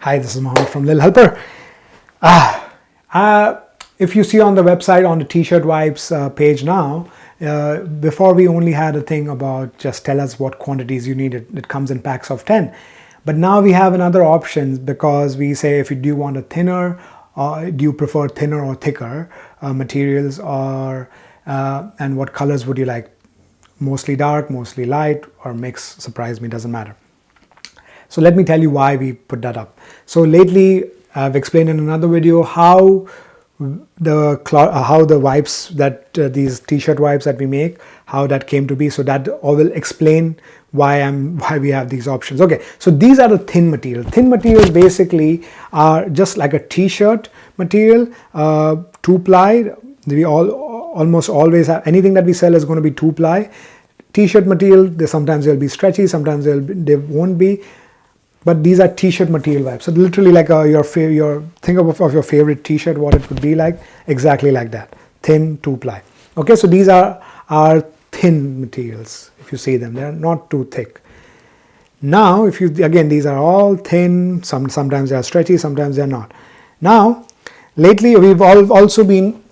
Hi, this is Mohammed from Lil Helper. If you see on the website on the t-shirt wipes page now, before we only had a thing about just tell us what quantities you need. It comes in packs of 10. But now we have another option because we say if you do want a thinner, or do you prefer thinner or thicker materials, or and what colors would you like? Mostly dark, mostly light, or mix, surprise me, doesn't matter. So let me tell you why we put that up. So lately I've explained in another video how the wipes that these t-shirt wipes that we make, how that came to be. So that I will explain why we have these options. Okay, so these are the thin material. Thin materials basically are just like a t-shirt material, 2-ply. We almost always have anything that we sell is going to be 2-ply. T-shirt material, sometimes they'll be stretchy, sometimes they won't be. But these are t-shirt material wipes. So literally like think of your favorite t-shirt, what it would be like, exactly like that, thin 2-ply. Okay, so these are thin materials. If you see them, they're not too thick. Now, again, these are all thin. Sometimes they are stretchy, sometimes they're not. Now, lately we've also been.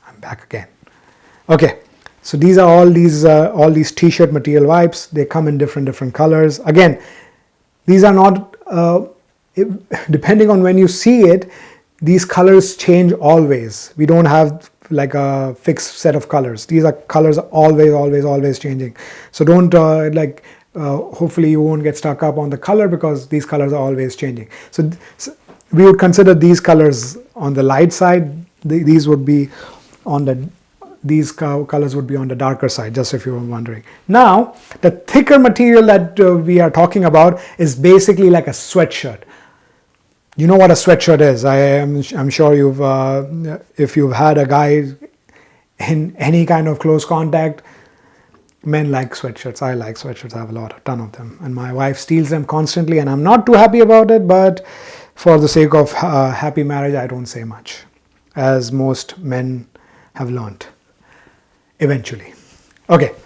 I'm back again. Okay, so these are all these t-shirt material wipes. They come in different colors. Again, these are not, depending on when you see it, these colors change always. We don't have like a fixed set of colors. These are colors always changing. So don't hopefully you won't get stuck up on the color because these colors are always changing. So we would consider these colors on the light side. These would be on the these colors would be on the darker side, just if you were wondering. Now, the thicker material that we are talking about is basically like a sweatshirt. You know what a sweatshirt is. I'm sure if you've had a guy in any kind of close contact, men like sweatshirts. I like sweatshirts. I have a ton of them. And my wife steals them constantly, and I'm not too happy about it, but for the sake of happy marriage, I don't say much, as most men have learned. Eventually. Okay,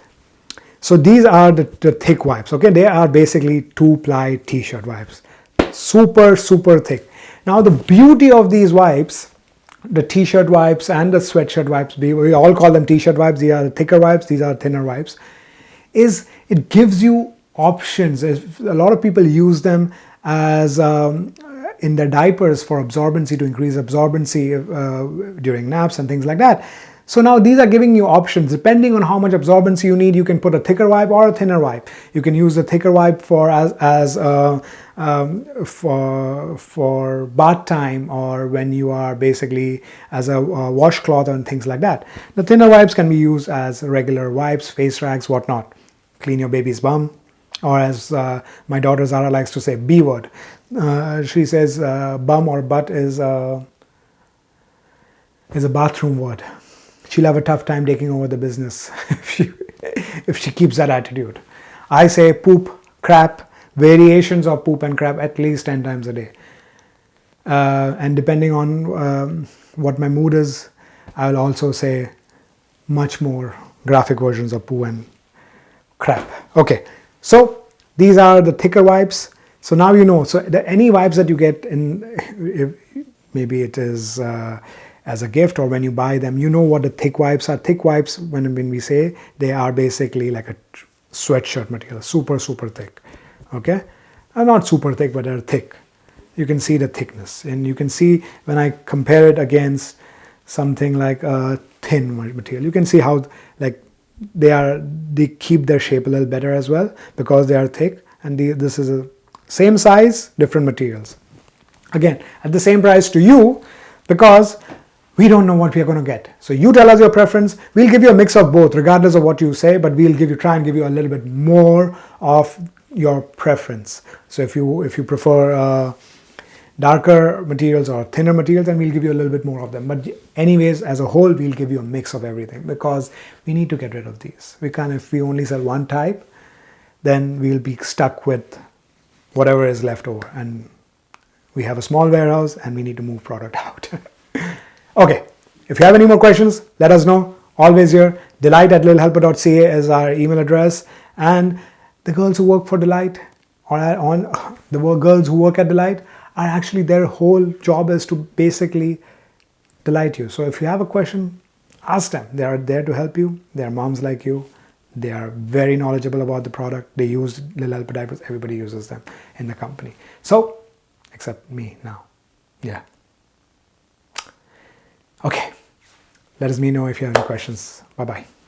so these are the thick wipes. Okay, they are basically 2-ply t-shirt wipes, super thick. Now the beauty of these wipes, the t-shirt wipes and the sweatshirt wipes, we all call them t-shirt wipes. These are the thicker wipes, these are thinner wipes, is it gives you options. A lot of people use them as in their diapers for absorbency, to increase absorbency during naps and things like that. So now these are giving you options. Depending on how much absorbency you need, you can put a thicker wipe or a thinner wipe. You can use the thicker wipe for bath time, or when you are basically as a washcloth and things like that. The thinner wipes can be used as regular wipes, face rags, whatnot. Clean your baby's bum, or as my daughter Zara likes to say, B word. She says bum or butt is a bathroom word. She'll have a tough time taking over the business if she keeps that attitude. I say poop, crap, variations of poop and crap at least 10 times a day. And depending on what my mood is, I will also say much more graphic versions of poo and crap. Okay, so these are the thicker wipes. So now you know. So any wipes that you get in, maybe it is as a gift or when you buy them, you know what the thick wipes are. Thick wipes, when we say, they are basically like a sweatshirt material, super thick. Okay, not super thick, but they're thick. You can see the thickness, and you can see when I compare it against something like a thin material, you can see how like they keep their shape a little better as well because they are thick, and this is a same size, different materials. Again, at the same price to you, because we don't know what we are going to get. So you tell us your preference. We'll give you a mix of both, regardless of what you say, but we'll try and give you a little bit more of your preference. So if you prefer darker materials or thinner materials, then we'll give you a little bit more of them. But anyways, as a whole, we'll give you a mix of everything because we need to get rid of these. We can't, if we only sell one type, then we'll be stuck with whatever is left over. And we have a small warehouse and we need to move product out. Okay, if you have any more questions, let us know. Always here, delight@lilhelper.ca is our email address. And the girls who work for Delight, or the girls who work at Delight, are actually, their whole job is to basically delight you. So if you have a question, ask them. They are there to help you. They are moms like you. They are very knowledgeable about the product. They use Lil Helper diapers. Everybody uses them in the company. So, except me now. Yeah. Okay. Let us know if you have any questions. Bye-bye.